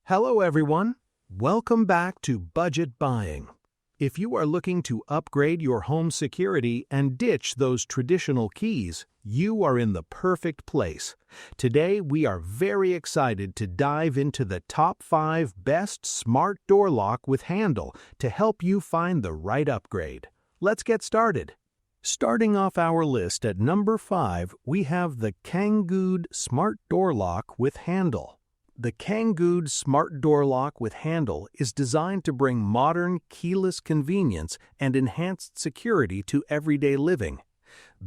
Hello everyone, welcome back to Budget Buying. If you are looking to upgrade your home security and ditch those traditional keys, you are in the perfect place. Today we are very excited to dive into the top 5 best smart door lock with handle to help you find the right upgrade. Let's get started. Starting off our list at number 5, we have the Canguud Smart Door Lock with Handle. The Canguud Smart Door Lock with Handle is designed to bring modern, keyless convenience and enhanced security to everyday living.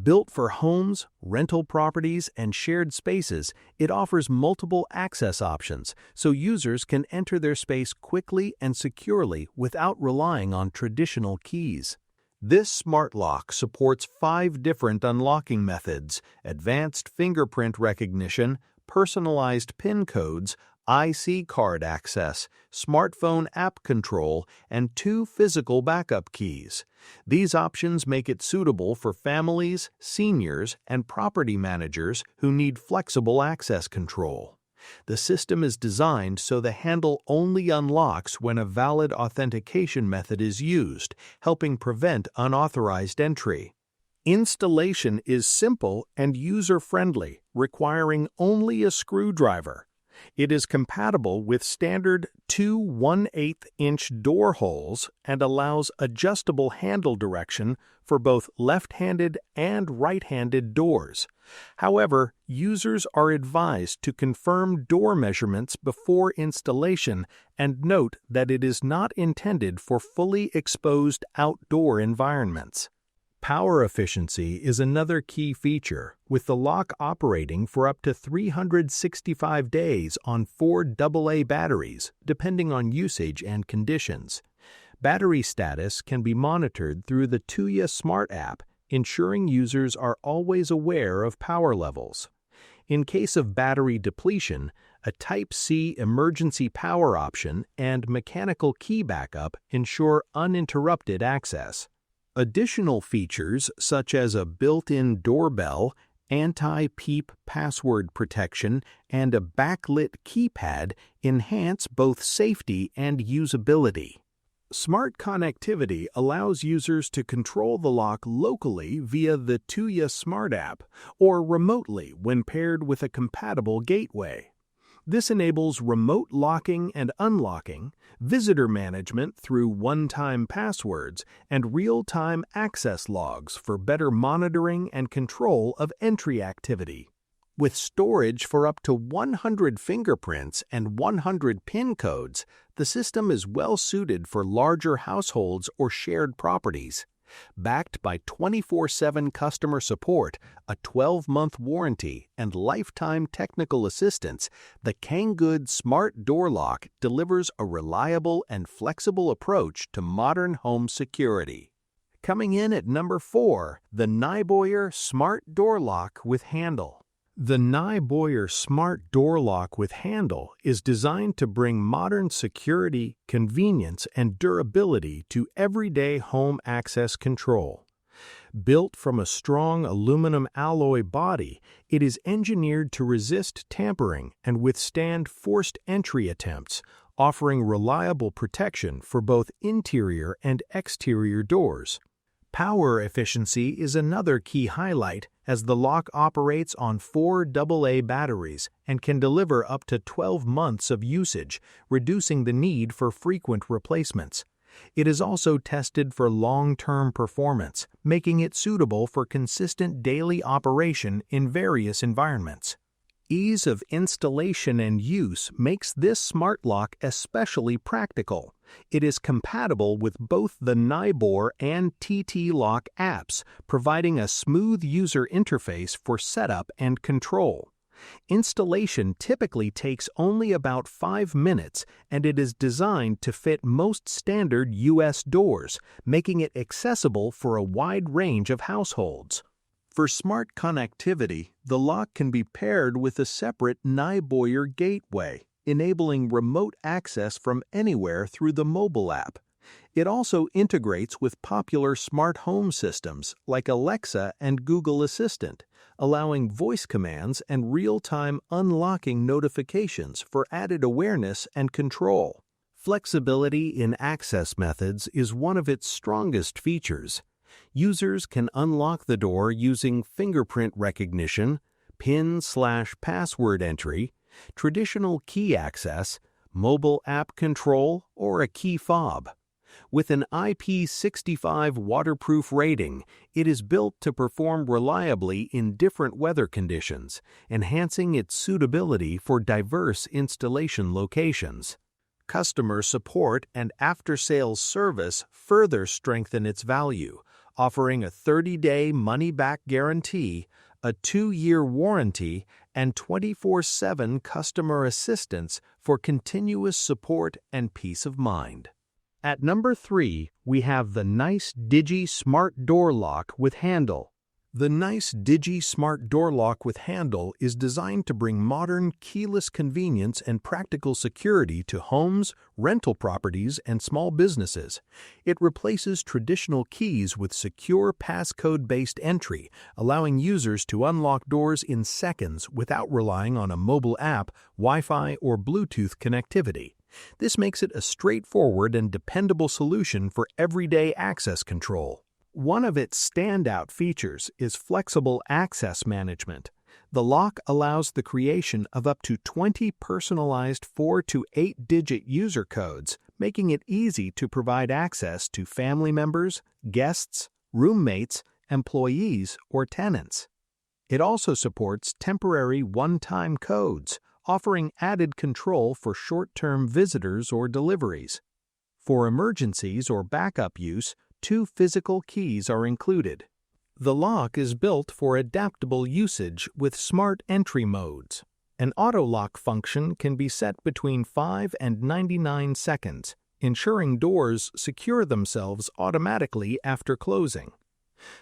Built for homes, rental properties, and shared spaces, it offers multiple access options so users can enter their space quickly and securely without relying on traditional keys. This smart lock supports 5 different unlocking methods: advanced fingerprint recognition, personalized PIN codes, IC card access, smartphone app control, and 2 physical backup keys. These options make it suitable for families, seniors, and property managers who need flexible access control. The system is designed so the handle only unlocks when a valid authentication method is used, helping prevent unauthorized entry. Installation is simple and user-friendly, requiring only a screwdriver. It is compatible with standard 2 1/8-inch door holes and allows adjustable handle direction for both left-handed and right-handed doors. However, users are advised to confirm door measurements before installation and note that it is not intended for fully exposed outdoor environments. Power efficiency is another key feature, with the lock operating for up to 365 days on 4 AA batteries, depending on usage and conditions. Battery status can be monitored through the Tuya Smart app, ensuring users are always aware of power levels. In case of battery depletion, a Type-C emergency power option and mechanical key backup ensure uninterrupted access. Additional features such as a built-in doorbell, anti-peep password protection, and a backlit keypad enhance both safety and usability. Smart connectivity allows users to control the lock locally via the Tuya Smart app or remotely when paired with a compatible gateway. This enables remote locking and unlocking, visitor management through one-time passwords, and real-time access logs for better monitoring and control of entry activity. With storage for up to 100 fingerprints and 100 PIN codes, the system is well suited for larger households or shared properties. Backed by 24/7 customer support, a 12-month warranty, and lifetime technical assistance, the Canguud Smart Door Lock delivers a reliable and flexible approach to modern home security. Coming in at number 4, the Nyboer Smart Door Lock with Handle. The Nyboer Smart Door Lock with Handle is designed to bring modern security, convenience, and durability to everyday home access control. Built from a strong aluminum alloy body, it is engineered to resist tampering and withstand forced entry attempts, offering reliable protection for both interior and exterior doors. Power efficiency is another key highlight, as the lock operates on 4 AA batteries and can deliver up to 12 months of usage, reducing the need for frequent replacements. It is also tested for long-term performance, making it suitable for consistent daily operation in various environments. Ease of installation and use makes this smart lock especially practical. It is compatible with both the Nyboer and TT-Lock apps, providing a smooth user interface for setup and control. Installation typically takes only about 5 minutes, and it is designed to fit most standard U.S. doors, making it accessible for a wide range of households. For smart connectivity, the lock can be paired with a separate Nyboer gateway, enabling remote access from anywhere through the mobile app. It also integrates with popular smart home systems like Alexa and Google Assistant, allowing voice commands and real-time unlocking notifications for added awareness and control. Flexibility in access methods is one of its strongest features. Users can unlock the door using fingerprint recognition, PIN/password entry, traditional key access, mobile app control, or a key fob. With an IP65 waterproof rating, it is built to perform reliably in different weather conditions, enhancing its suitability for diverse installation locations. Customer support and after-sales service further strengthen its value, offering a 30-day money-back guarantee, a 2-year warranty, and 24/7 customer assistance for continuous support and peace of mind. At number 3, we have the Nice Digi Smart Door Lock with Handle. The Nice Digi Smart Door Lock with Handle is designed to bring modern, keyless convenience and practical security to homes, rental properties, and small businesses. It replaces traditional keys with secure passcode-based entry, allowing users to unlock doors in seconds without relying on a mobile app, Wi-Fi, or Bluetooth connectivity. This makes it a straightforward and dependable solution for everyday access control. One of its standout features is flexible access management. The lock allows the creation of up to 20 personalized 4- to 8-digit user codes, making it easy to provide access to family members, guests, roommates, employees, or tenants. It also supports temporary one-time codes, offering added control for short-term visitors or deliveries. For emergencies or backup use, 2 physical keys are included. The lock is built for adaptable usage with smart entry modes. An auto-lock function can be set between 5 and 99 seconds, ensuring doors secure themselves automatically after closing.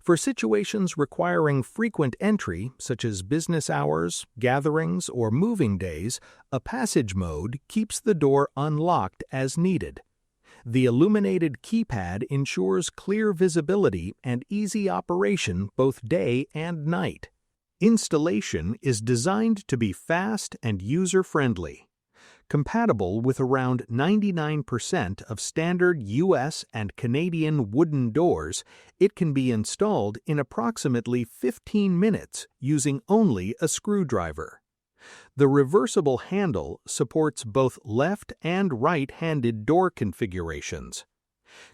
For situations requiring frequent entry, such as business hours, gatherings, or moving days, a passage mode keeps the door unlocked as needed. The illuminated keypad ensures clear visibility and easy operation both day and night. Installation is designed to be fast and user-friendly. Compatible with around 99% of standard US and Canadian wooden doors, it can be installed in approximately 15 minutes using only a screwdriver. The reversible handle supports both left and right-handed door configurations.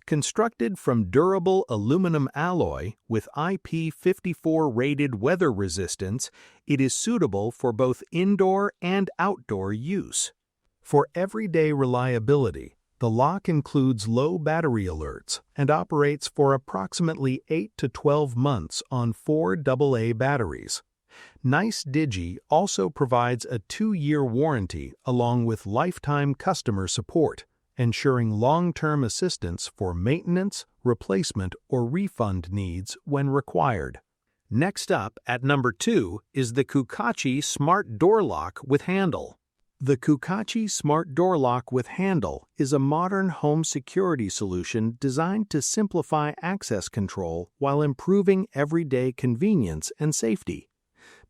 Constructed from durable aluminum alloy with IP54 rated weather resistance, it is suitable for both indoor and outdoor use. For everyday reliability, the lock includes low battery alerts and operates for approximately 8 to 12 months on 4 AA batteries. Nice Digi also provides a 2-year warranty along with lifetime customer support, ensuring long-term assistance for maintenance, replacement, or refund needs when required. Next up, at number 2, is the Kucacci Smart Door Lock with Handle. The Kucacci Smart Door Lock with Handle is a modern home security solution designed to simplify access control while improving everyday convenience and safety.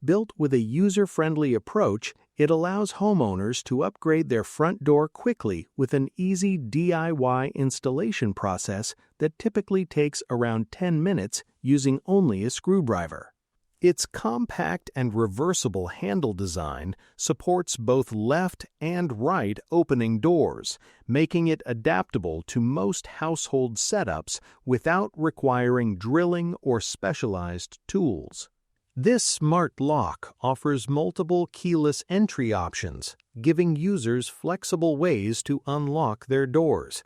Built with a user-friendly approach, it allows homeowners to upgrade their front door quickly with an easy DIY installation process that typically takes around 10 minutes using only a screwdriver. Its compact and reversible handle design supports both left and right opening doors, making it adaptable to most household setups without requiring drilling or specialized tools. This smart lock offers multiple keyless entry options, giving users flexible ways to unlock their doors.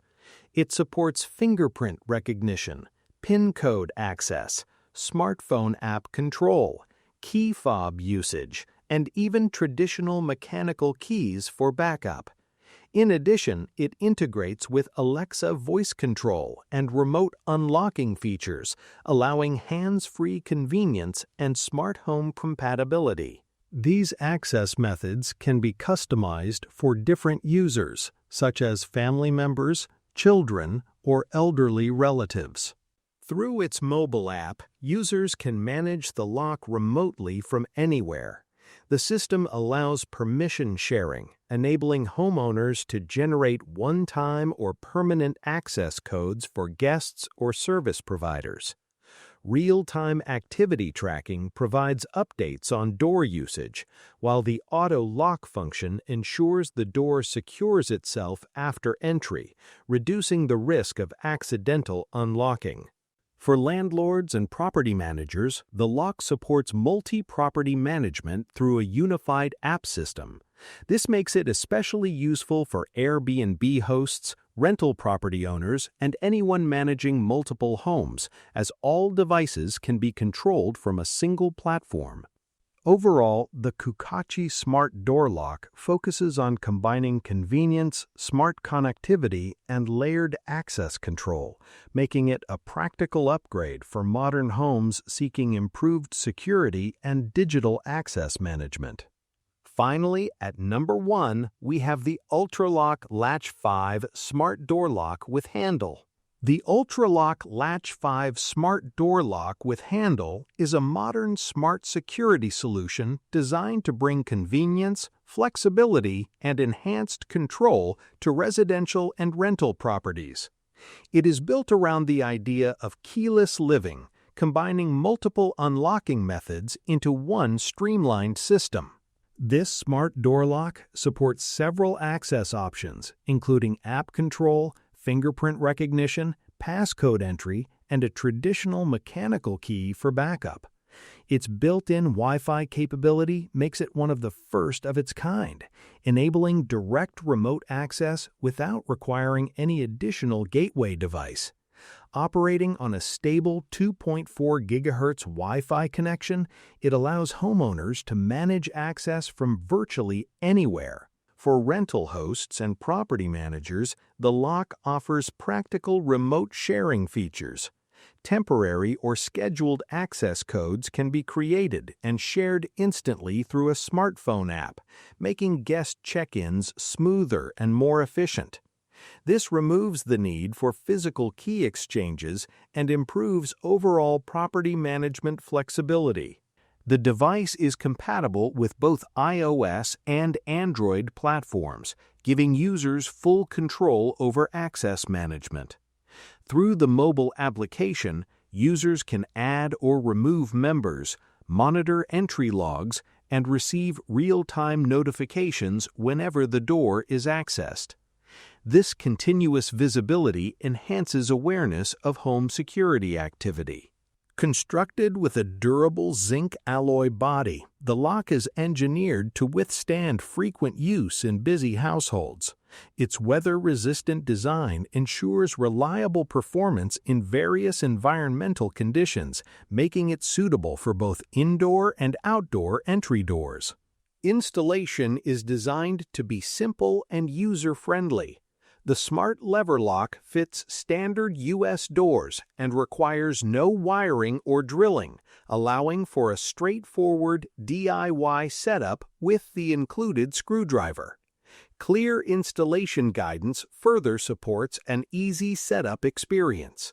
It supports fingerprint recognition, PIN code access, smartphone app control, key fob usage, and even traditional mechanical keys for backup. In addition, it integrates with Alexa voice control and remote unlocking features, allowing hands-free convenience and smart home compatibility. These access methods can be customized for different users, such as family members, children, or elderly relatives. Through its mobile app, users can manage the lock remotely from anywhere. The system allows permission sharing, enabling homeowners to generate one-time or permanent access codes for guests or service providers. Real-time activity tracking provides updates on door usage, while the auto lock function ensures the door secures itself after entry, reducing the risk of accidental unlocking. For landlords and property managers, the lock supports multi-property management through a unified app system. This makes it especially useful for Airbnb hosts, rental property owners, and anyone managing multiple homes, as all devices can be controlled from a single platform. Overall, the Kucacci Smart Door Lock focuses on combining convenience, smart connectivity, and layered access control, making it a practical upgrade for modern homes seeking improved security and digital access management. Finally, at number 1, we have the Ultraloq Latch 5 Smart Door Lock with Handle. The Ultraloq Latch 5 Smart Door Lock with Handle is a modern smart security solution designed to bring convenience, flexibility, and enhanced control to residential and rental properties. It is built around the idea of keyless living, combining multiple unlocking methods into one streamlined system. This smart door lock supports several access options, including app control, fingerprint recognition, passcode entry, and a traditional mechanical key for backup. Its built-in Wi-Fi capability makes it one of the first of its kind, enabling direct remote access without requiring any additional gateway device. Operating on a stable 2.4 GHz Wi-Fi connection, it allows homeowners to manage access from virtually anywhere. For rental hosts and property managers, the lock offers practical remote sharing features. Temporary or scheduled access codes can be created and shared instantly through a smartphone app, making guest check-ins smoother and more efficient. This removes the need for physical key exchanges and improves overall property management flexibility. The device is compatible with both iOS and Android platforms, giving users full control over access management. Through the mobile application, users can add or remove members, monitor entry logs, and receive real-time notifications whenever the door is accessed. This continuous visibility enhances awareness of home security activity. Constructed with a durable zinc alloy body, the lock is engineered to withstand frequent use in busy households. Its weather-resistant design ensures reliable performance in various environmental conditions, making it suitable for both indoor and outdoor entry doors. Installation is designed to be simple and user-friendly. The smart lever lock fits standard U.S. doors and requires no wiring or drilling, allowing for a straightforward DIY setup with the included screwdriver. Clear installation guidance further supports an easy setup experience.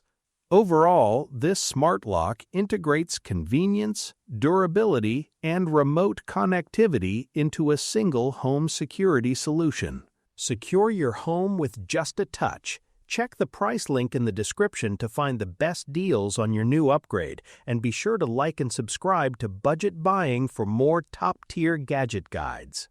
Overall, this smart lock integrates convenience, durability, and remote connectivity into a single home security solution. Secure your home with just a touch. Check the price link in the description to find the best deals on your new upgrade, and be sure to like and subscribe to Budget Buying for more top-tier gadget guides.